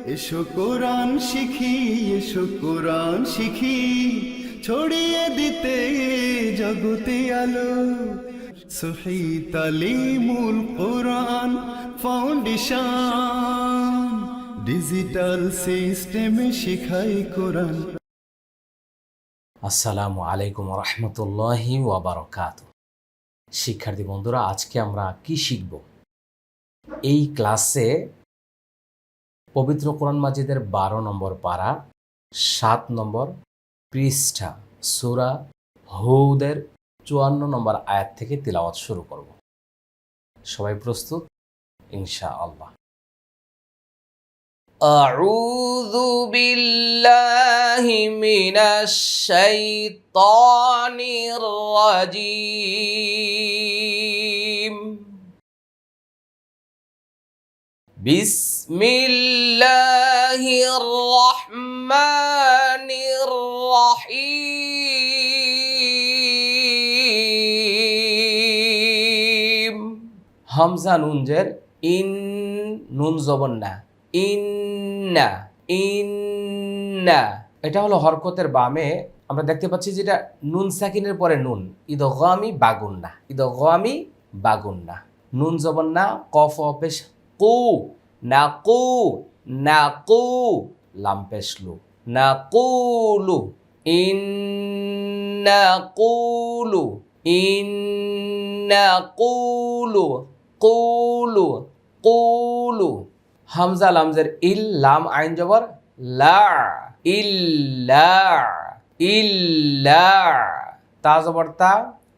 এসো কোরআন শিখি, এসো কোরআন শিখি, ছড়িয়ে দিতে জগতে আলো। সহি তালিমুল কোরআন ফাউন্ডেশন, ডিজিটাল সিস্টেমে শিখাই কোরআন। আসসালামু আলাইকুম রহমতুল্লাহি ওয়াবারাকাতুহু। শিক্ষার্থী বন্ধুরা, আজকে আমরা কি শিখব? এই ক্লাসে পবিত্র কোরআন মাজিদের 12 নম্বর পারা 7 নম্বর পৃষ্ঠা সূরা হুদের 54 নম্বর আয়াত থেকে তিলাওয়াত শুরু করব। সবাই প্রস্তুত? ইনশাআল্লাহ। আউযু বিল্লাহি মিনাশ শাইতানির রাজীম। বিসমিল্লাহির রহমানির রহিম। হামজা নুন জের ইন, নুন জবর না, ইন্না ইন্না। এটা হলো হরকতের বামে আমরা দেখতে পাচ্ছি যেটা নুন সাকিনের পরে নুন, ইদগামি বাগুন্না, ইদগামি বাগুন্না। নুন জবর না, কফ অপেশ কু, না কু, না কু, লাম পেশ লু, না কুলু, ইন্না কুলু, ইন্না কুলু, কুলু, কুলু। হামজা লামজের ইল, লাম আইন জবর লা, ইল্লা, ইল্লা। তা জবর তা,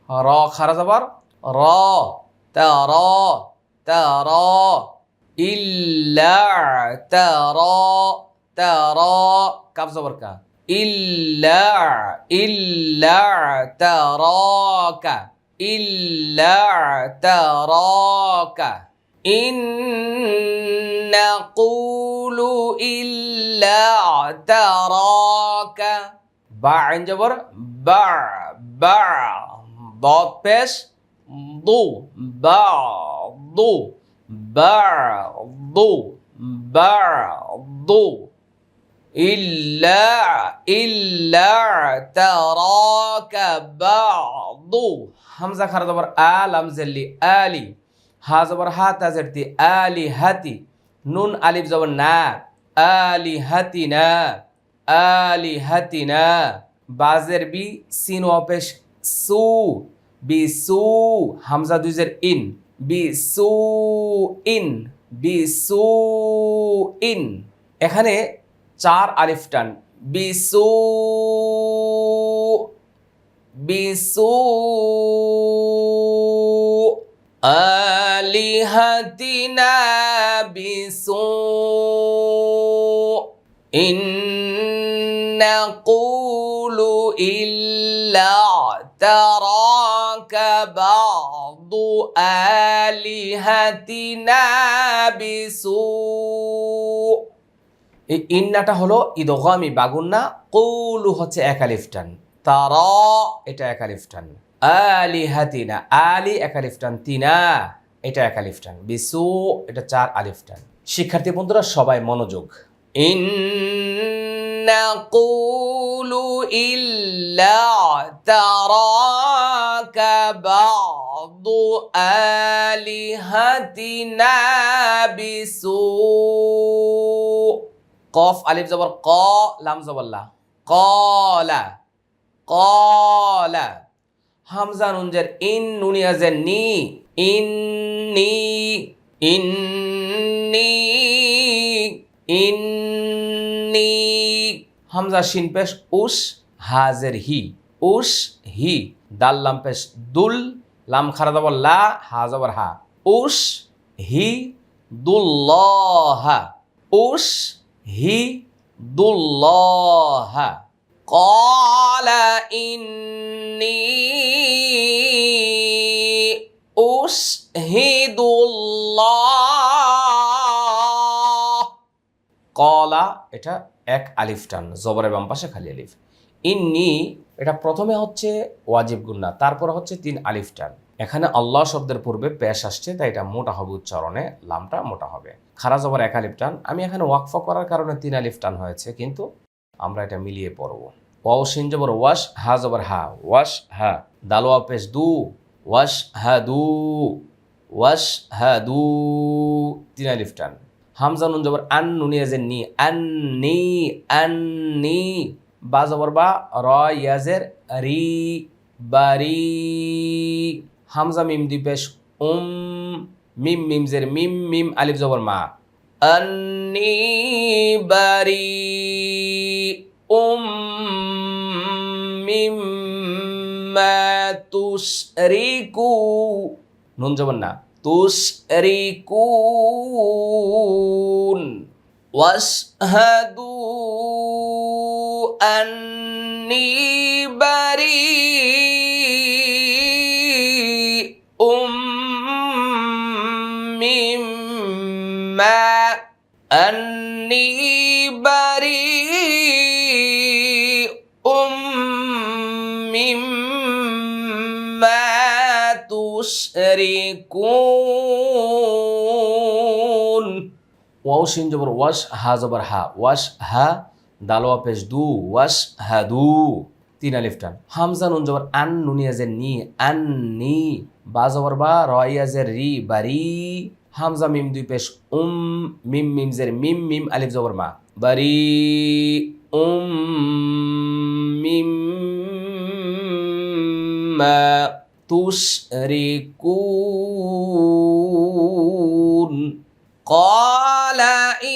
র খারা জবর র, তা র, তা র, ইল্লা তা র, তা র। কাফ জবর কা, ইল্লা, ইল্লা তারাকা, ইল্লা তারাকা। নাকুলু ইল্লা তারাকা। বা আইন জবর বা, বা, দ পেশ দু, বা দু, বা দু, বা দু। ইল্লা, ইল্লা তারাকা বাদু। হামজা খারা জবর আ, লাম জেল্লি আলি, হা জবর হা, তা জেরতি আলি হাতি, নুন আলিফ জবর না, আলি হাতিনা, আলি হাতিনা। বাজের বি, সিন অপেশ সু, বি সু, হামজা দুইজের ইন, বি সু ইন, বি সু ইন। এখানে 4 আলিফ টান, বিসু, বিসু আলিহাতিনা, বিসু ইন্নাকুলু ইল্লা তারাকা বাদু আলিহাতিনা বিসু। এই ইন্নাটা হলো ইদগামি বাগুন্না, কৌলু হচ্ছে এক আলিফ টান, তারা এটা এক আলিফ টান, আলিহাতিনা আলি এক আলিফ টান, তিনা এটা এক আলিফ টান, বিসু এটা 4 আলিফ টান। শিক্ষার্থী বন্ধুরা সবাই মনোযোগ। ইন্নাকুলু ইল্লা তারাকা বাদু আলিহাতিনা বিসু। কফ আলিফ জবর ক, লাম জবর লা, কলা, কলা। হামজা নুন জের ইন, নুনিয়া জের নি, ইন্নি, ইন্নি, ইন্নি। হামজা শিন পেশ উস, হাজের হি, উস হি। দাল লাম পেশ দুল, লাম খারা জবর লা, হা জবর হা, উস হি দুল্লাহা, উস হি দুল্লাহা। ক্বালা ইন্নী উশহিদুল্লাহ। ক্বালা এটা এক আলিফ টান, জবরের বাম পাশে খালি আলিফ। ইন্নি এটা প্রথমে হচ্ছে ওয়াজিব গুন্না, তারপর হচ্ছে 3 আলিফ টান। এখানে আল্লাহ শব্দের পূর্বে পেশ আসছে, তাই এটা মোটা হবে উচ্চারণে, লামটা মোটা হবে। খারা জবর এক আলিফ টান, আমি এখানে ওয়াকফা করার কারণে 3 আলিফ টান হয়েছে, কিন্তু আমরা এটা মিলিয়ে পড়ব। ওয়াও শিন জবর ওয়াশ, হা জবর হা, ওয়াশ হা, দাল ওয়াও পেশ দু, ওয়াশ হা দু, ওয়াশ হা দু, 3 আলিফ টান। হামজা নুন জবর আন, নুনি ইয়াজের নি, আন নি, আন নি, বা জবর বা, র ইয়াজের রি, বারি। হামজা মিম দুই পেশ মিম মিম জের মিম, মিম আলিফ জবর মা, আন্নি বারি মিম মা তুশরিকু, নুন জবর না, তুশরিকুন, ওয়াশহাদু আন্নি বারি মিম্মা, আন্নি বারি মিম্মা তুশরিকুন। ওয়াও শিন জবর ওয়াশ, হা জবর হা, ওয়াশ হা, দাল ওয়া পেশ দু, ওয়াশ হা দু, 3 আলিফ টান। হামজা নুন জবর আন, নুন ইয়াজের নি, আন নি, বা জবর বা, র ইয়াজের রি, বারি। হামজা মিম দুই পেশ মিম মিম জের মিম, মিম আলিফ জবর মা, বারি মিম্মা তুশরিকুন। قال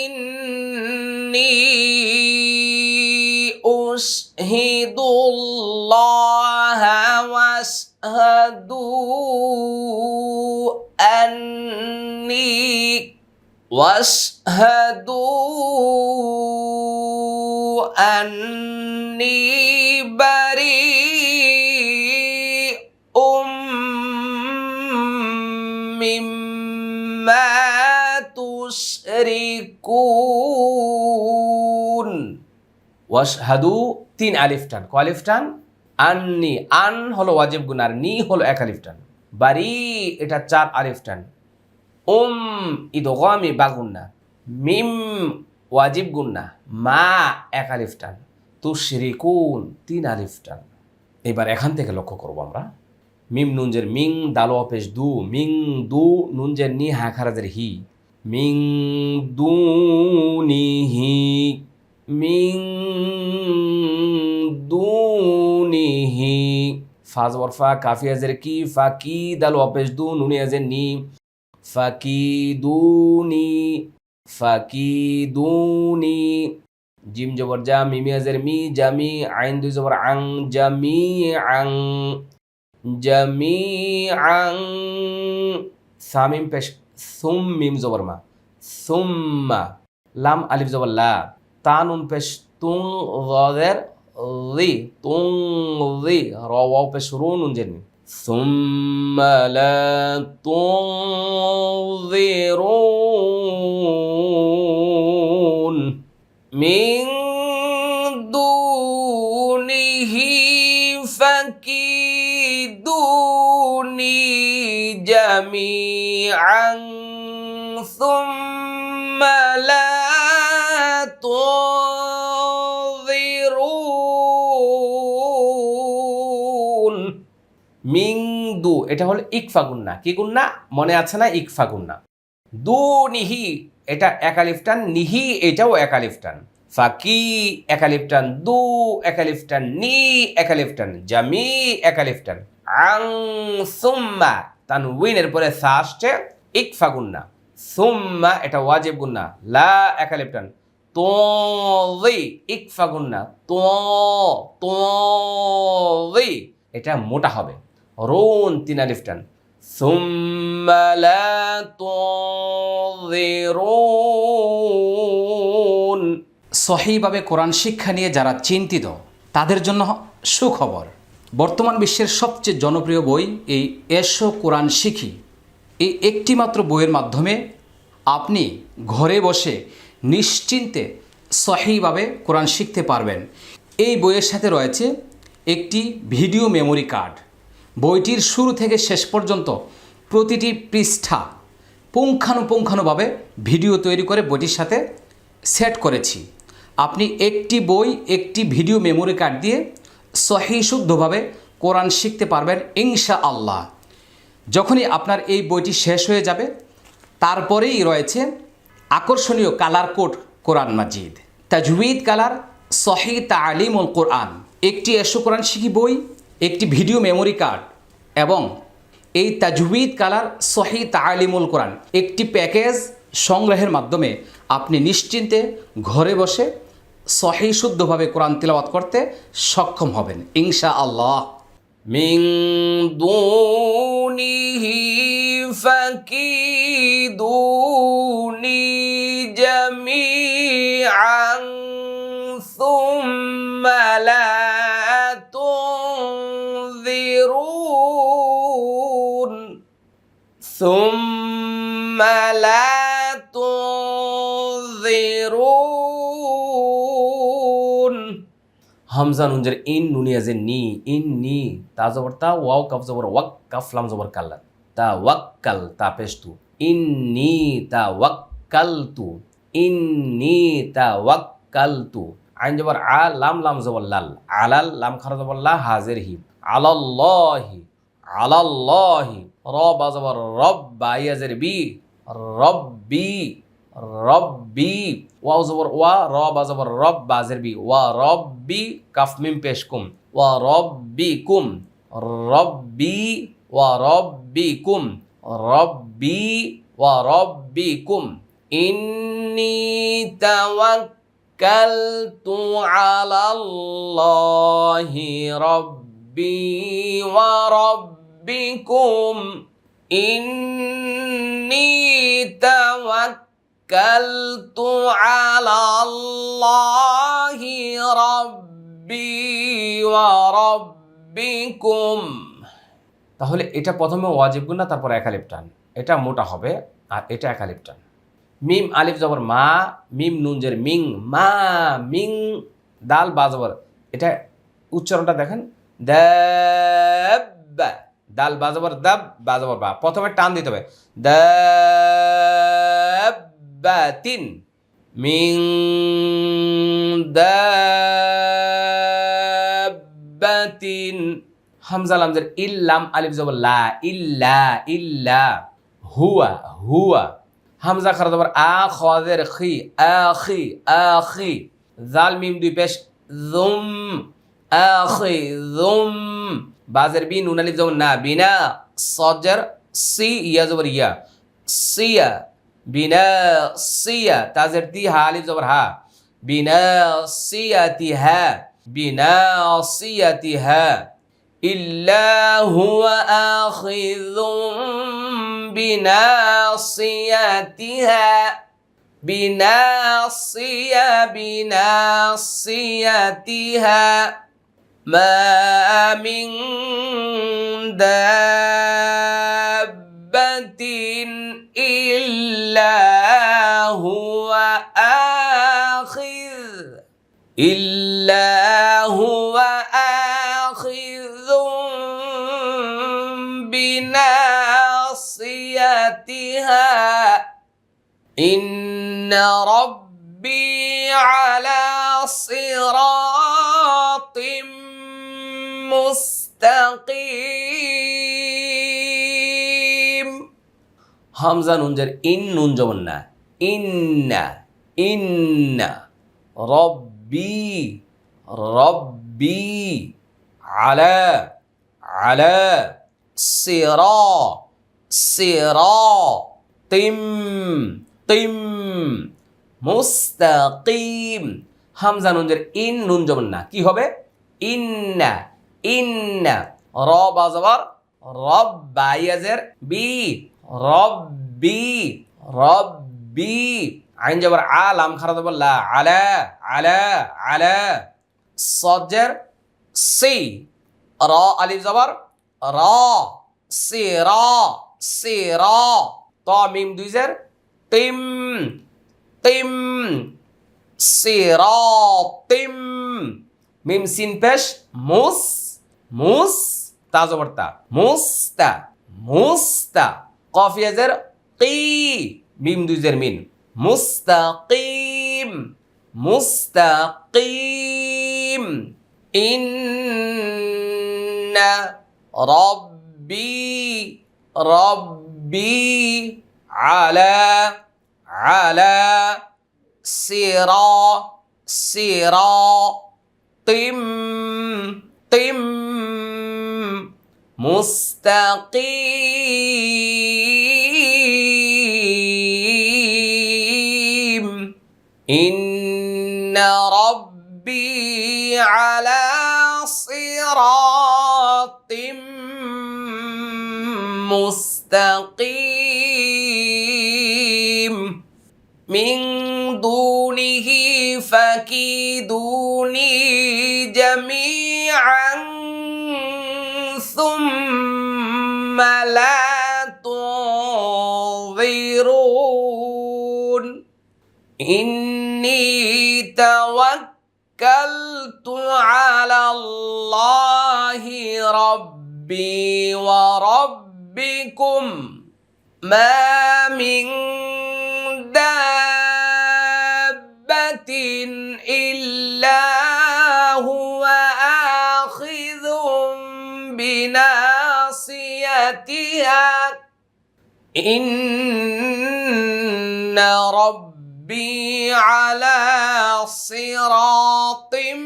إني أشهد الله واشهدوا أني بريء مما তুশরিকুন। ওয়াশহাদু 3 আলিফ টান, ক আলিফ টান? আন্নি, আন হলো ওয়াজিব গুণ আর নি হলো 1 আলিফ টান। বারি এটা 4 আলিফ টান। ইদগামি বা গুন্না, মিম ওয়াজিব গুন্না, মা 1 আলিফ টান, তুশরিকুন 3 আলিফ টান। এবার এখান থেকে লক্ষ্য করব আমরা, মিম নুনজের মিং, দাল ওয়া পেশ দু, মিং দু, নুনজের নি, হা খারাজের হি, মিং দুনিহি, মিং দুনিহি, ফা জবর ফা, কাফি আজের কি, ফাকি, দাল ওয়া পেশ দু, নুনি আজের নি, ফাকিদুনি, ফাকিদুনি। জিম জবর জা, মিমি আজের মি, জামি, আইন দুই জবর আং, জামি আং, জামি আং। সামিম পেশ সুম, মিম জবর মা, সুম্মা, লাম আলিফ জবর লা, তানুন পেশ তুং, যাদের রি, তুং রি, র ওয়াও পেশ রু, নুন জের মি, সুম্মা লা তুনযিরুন মিন দুনিহি ফাকিদুনি জামিআন সুম্মা লা তুনযিরুন। মিং দু, এটা হলো ইকফা গুন্না। কি গুন্না মনে আছে না? ইকফা গুন্না। দু নিহি, এটা 1 আলিফ টান, নিহি এটাও 1 আলিফ টান, ফাকি 1 আলিফ টান, দু 1 আলিফ টান, নি 1 আলিফ টান, জামি 1 আলিফ টান, আং সুম্মা, তানউইনের পরে সা আসছে, ইকফা গুন্না। সুম্মা এটা ওয়াজিব গুন্না, লা 1 আলিফ টান, তোযি ইকফা গুন্না, তোযি এটা মোটা হবে, রুন 3 আলিফ টান, সুম্মা লা তুনযিরুন। সহিভাবে কোরআন শিক্ষা নিয়ে যারা চিন্তিত তাদের জন্য সুখবর। বর্তমান বিশ্বের সবচেয়ে জনপ্রিয় বই এই এসো কোরআন শিখি, এই একটি মাত্র বইয়ের মাধ্যমে আপনি ঘরে বসে নিশ্চিন্তে সহিভাবে কোরআন শিখতে পারবেন। এই বইয়ের সাথে রয়েছে একটি ভিডিও মেমোরি কার্ড, বইটির শুরু থেকে শেষ পর্যন্ত প্রতিটি পৃষ্ঠা পুঙ্খানুপুঙ্খানুভাবে ভিডিও তৈরি করে বইটির সাথে সেট করেছি। আপনি একটি বই একটি ভিডিও মেমোরি কার্ড দিয়ে সহি শুদ্ধভাবে কোরআন শিখতে পারবেন ইনশাআল্লাহ। যখনই আপনার এই বইটি শেষ হয়ে যাবে তারপরেই রয়েছে আকর্ষণীয় কালার কোড কোরআন মাজিদ, তাজউইদ কালার, সহি তালিমুল কোরআন, একটি এসো কোরআন শিখি বই, একটি ভিডিও মেমোরি কার্ড এবং এই তাজউইদ কালার সহি তালিমুল কোরআন একটি প্যাকেজ সংগ্রহের মাধ্যমে আপনি নিশ্চিন্তে ঘরে বসে সহি শুদ্ধভাবে কোরআন তিলাওয়াত করতে সক্ষম হবেন ইনশাআল্লাহ। মিন দুনিহি ফাকিদুনি জামিআন সুম্মা লা তুনযিরুন সুম্মা লা তুনযিরুন। হামজা নুন জের ইন, নুনিয়া জের নি, ইন নি, তা জবর তা, ওয়াও কাফ জবর ওয়াক, কাফ লাম জবর কাল্লা, তা ওয়াক্কাল, তা পেশ তু, ইন্নি তা ওয়াক্কালতু, ইন্নি তা ওয়াক্কালতু। আইন জবর আ, লাম লাম জবর লাল, আলাল, লাম খারা জবর লা, হাজের হি, আলাল্লাহি, আলাল্লাহি। র বা জবর রব, বা ইয়া জের বি, রব্বি, রব্বি। ওয়াও জবর ওয়া, র বা জবর রব, বা জের বি, ওয়া রব্বি, কাফ মিম পেশ কুম, ওয়া রব্বিকুম, রব্বি, ওয়া রব্বিকুম, রব্বি, ওয়া রব্বিকুম। ইন্নী তাওয়াক্কালতু আলাল্লাহি রব্বি ওয়া রব্বিকুম। ইন্নী তাওয়াক্কালতু আলাল্লাহি রব্বি ওয়া রব্বিকুম। তাহলে এটা প্রথমে ওয়াজিব গুন্না, তারপর এক আলিফ টান, এটা মোটা হবে, আর এটা এক আলিফ টান। মিম আলিফ জবর মা, মিম নুন জের মিং, মা মিং, দাল বা জবর, এটা উচ্চারণটা দেখেন, দাব্বা, দাল বা জবর দাব, বা জবর বা, প্রথমে টান দিতে হবে, দাব্বাতিন, মিং দাব্বাতিন। হামজা লাম জের ইল্লাম, আলিফ জবর লা, ইল্লা, ইল্লা, হুয়া, হুয়া। হামজা খারা জবর আ, খ জের খি, আখি, আখি। জাল মিম দুই পেশ, যুম, আখি, যুম। বাজের বি, নুন আলিফ জবর না, বিনা, সজের সি, ইয়া জবর ইয়া, সিয়া, বিনা সিয়া। তাজের তি, হা আলিফ জবর হা, বিনা সিয়াতিহা, বিনা সিয়াতিহা। ইল্লা হুয়া আখিযুম বিনাসিয়াতিহা, বিনাসিয়াতিহা। মা মিন দাব্বাতিন ইল্লা হুয়া আখিয, ইল্লা হুয়া বিনাসিয়াতিহা। ইন্না রাব্বি আলা সিরাতিম মুস্তাকিম। হামজা নুন জের ইন, নুন জবর না, ইন্না, ইন্না। রব্বি, রব্বি, আলা, আলা, সিরা, সিরা, তিম, তিম, মুস্তাকিম। হামজা নুন জের ইন, নুন জবর না, কি হবে, ইন্না, ইন্না। র বা জবর রব, বা ইয়া জের বি, রব্বি, রব্বি। আইন জবর আ, লাম খারা জবর লা, আলা, আলা, আলা। সজের সি, র আলিফ জবর র, সিরা, সিরা। ত মিম দুই জের তিম, তিম, সিরাতিম। মিম সিন পেশ মুস, মুস। তা জবর তা, মুস্তা মুস্তা, কফ ইয়াজের কি, মিম দুইজের মিন, মুস্তাকিম মুস্তাকিম, ইন্না রব্বি রব্বি আলা আলা সিরাতিম তিম মুস্তাকিম, ইন্না রব্বি আলা সিরাতিম মুস্তাকিম, মিন দুনিহি ফাকিদুনি জামিআন সুম্মা লা তুযিরুন, ইন্নী তাওয়াক্কালতু আলাল্লাহি রাব্বি ওয়া রাব্বিকুম মা মিন দাব্বাতিন ইল্লা হুয়া আখিযুম বিনাসিয়াতিহা, ইন্না রব্বি আলা সিরাতিম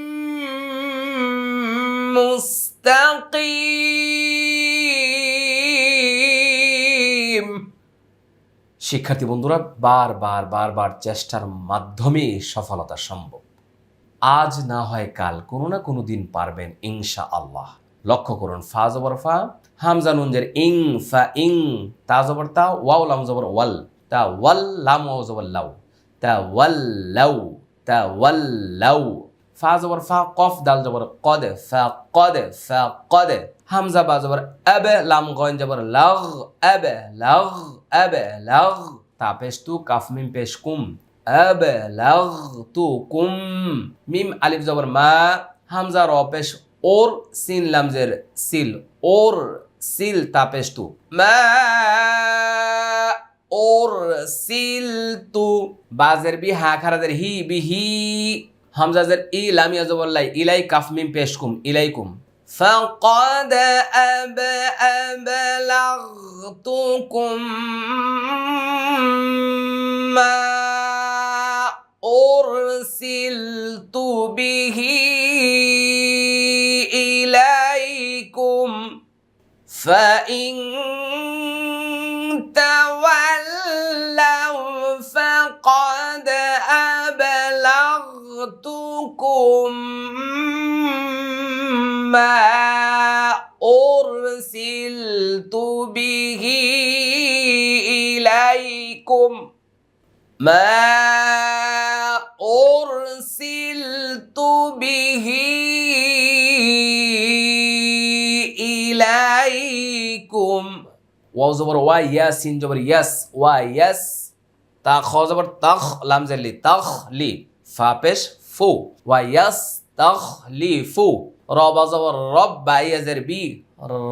মুস্তাকিম। শিক্ষার্থী বন্ধুরা, বারবার চেষ্টার মাধ্যমে সফলতা সম্ভব। আজ না হয় কাল, কোনো না কোনো দিন পারবেন ইনশাআল্লাহ। লক্ষ্য করুন, ফা জবর ফা, হামজা নুন জের ইং, ফা ইং, তা জবর তা, ওয়াও লাম জবর ওয়াল, তা ওয়াল, লাম ওয়াও জবর লাউ, তা ওয়াল লাউ, তা ওয়াল লাউ, ফা জবর ফা, কফ দাল জবর কদ, ফা কদ, ফা কদ, হামজা বা জবর আবে, লাম গইন জবর লাগ, আবে লাগ, আবে লাগ, তা পেশ তু, কাফ মিম পেশ কুম, আবে লাগ তু কুম, মিম আলিফ জবর মা, হামজা র পেশ ওর, সিন লামজের সিল, ওর সিল, তা পেশ তু, মা ওর সিল তু, বাজের বি, হা খারাজের হি, বিহি, হামজাজের ই, লামিয়া জবর লাই, ইলাই, কাফ মিম পেশ কুম, ইলাইকুম, ফাকাদ আবলাগতুকুম মা উরসিলতু বিহি ইলাইকুম ফাইন তাওয়াল্লাউ ফাকাদ আবলাগতুকুম মা উরসিলতু বিহি ইলাইকুম মা উরসিলতু বিহি ইলাইকুম। ওয়াও জবর ওয়া, ইয়া সিন জবর ইয়াস, ওয়া ইয়াস, তা খ জবর তাখ, লাম জালি তাখ লি, ফা পেশ ফু, ওয়া ইয়াস তাখ লি ফু, র বা জবর রব, বা ইয়াজের বি,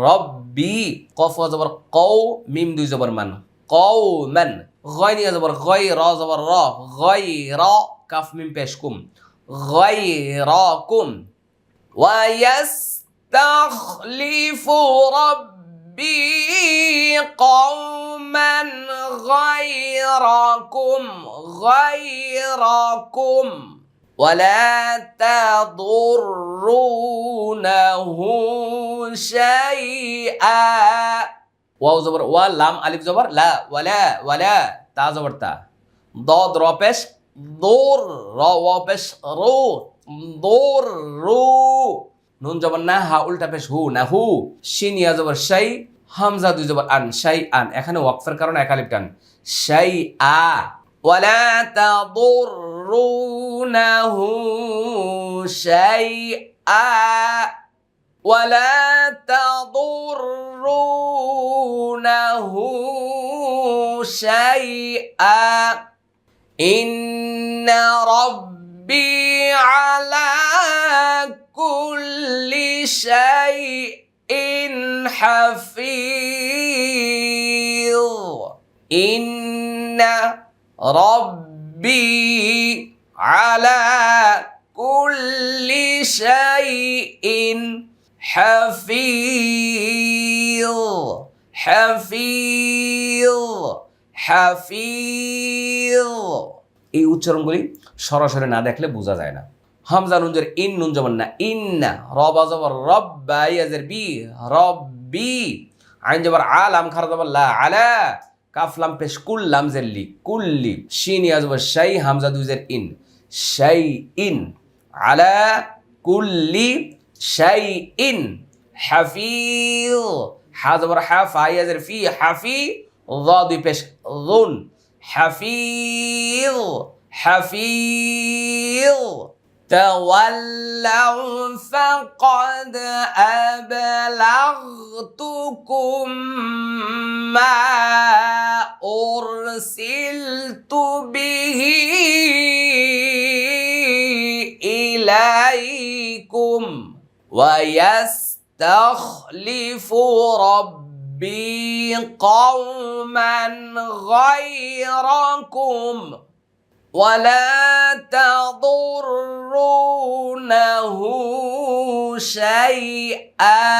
রব্বি, কফ জবর কও, মিম দুই জবর মান, কও মান, গয় নিয়া জবর গয়, র জবর র, গয় র, কাফ মিম পেশ কুম, গয় র কুম, ওয়া ইয়াস্তাখলিফু রব্বি কওমান গায়রাকুম ولا تضرونه شيئا। ওয়াও জবর ওয়া, লাম আলিফ জবর লা, ওয়ালা, তা জবর তা, দদ র পেশ দোর, র ওয়া পেশ রু, দোর রু, নুন জবর না, হা উল্টা পেশ হু, না হু, শিন ইয়া জবর শাই, হামজা দুই জবর আন, শাই আন, এখানে ওয়াকফের কারণে এক আলিফ টান, শাই আ। ولا تضرونه شيئا ولا تضرونه شيئا إن ربي على كل شيء حفيظ إن ربي على كل شيء حفيظ حفيظ حفيظ এই উচ্চারণগুলি সরাসরি না দেখলে বোঝা যায় না। হামজা নুন জের ইন নুন জবর না ইন্না, রবা জবর রব্বা ইয়াজের বি রব্বি, আইন জবর আলাম খারা জবর লা আলা, কাফ লাম পেশ কুল লাম জের লি কুল্লি, শিন ইয়া জবর শাই, হামজা দুই জের ইন শাই ইন, আলা কুল্লি শাই ইন, হাফিজ, হা জবর হা ফা ইয়াজের ফি হাফি, যা দুই পেশ যুন, حفيظ حفيظ تولوا فقد أبلغتكم ما أرسلت به إليكم ويستخلف ربي قوما غيركم ولا تضرونه شيئا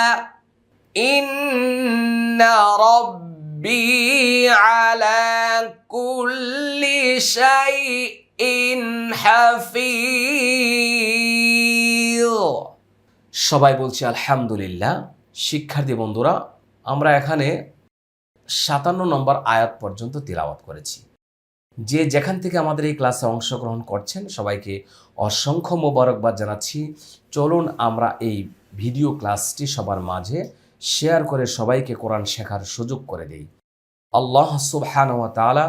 إن ربي على كل شيء حفيظ। সবাই বলছি আলহামদুলিল্লাহ। শিক্ষার্থী বন্ধুরা, আমরা এখানে 57 নম্বর আয়াত পর্যন্ত তিলাওয়াত করেছি। যে যেখান থেকে আমাদের এই ক্লাসে অংশগ্রহণ করছেন সবাইকে অসংখ্য মোবারকবাদ জানাচ্ছি। চলুন আমরা এই ভিডিও ক্লাসটি সবার মাঝে শেয়ার করে সবাইকে কোরআন শেখার সুযোগ করে দেই। আল্লাহ সুবহানাহু ওয়া তাআলা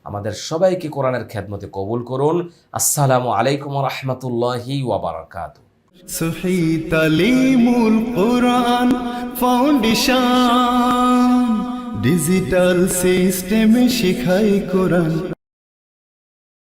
আমাদের সবাইকে কোরআনের খেদমতে কবুল করুন। আসসালামু আলাইকুম ওয়া রাহমাতুল্লাহি ওয়া বারাকাতুহু। সহি তালিমুল কোরআন ফাউন্ডেশন ডিজিটাল সিস্টেমে শিখাই কোরআন।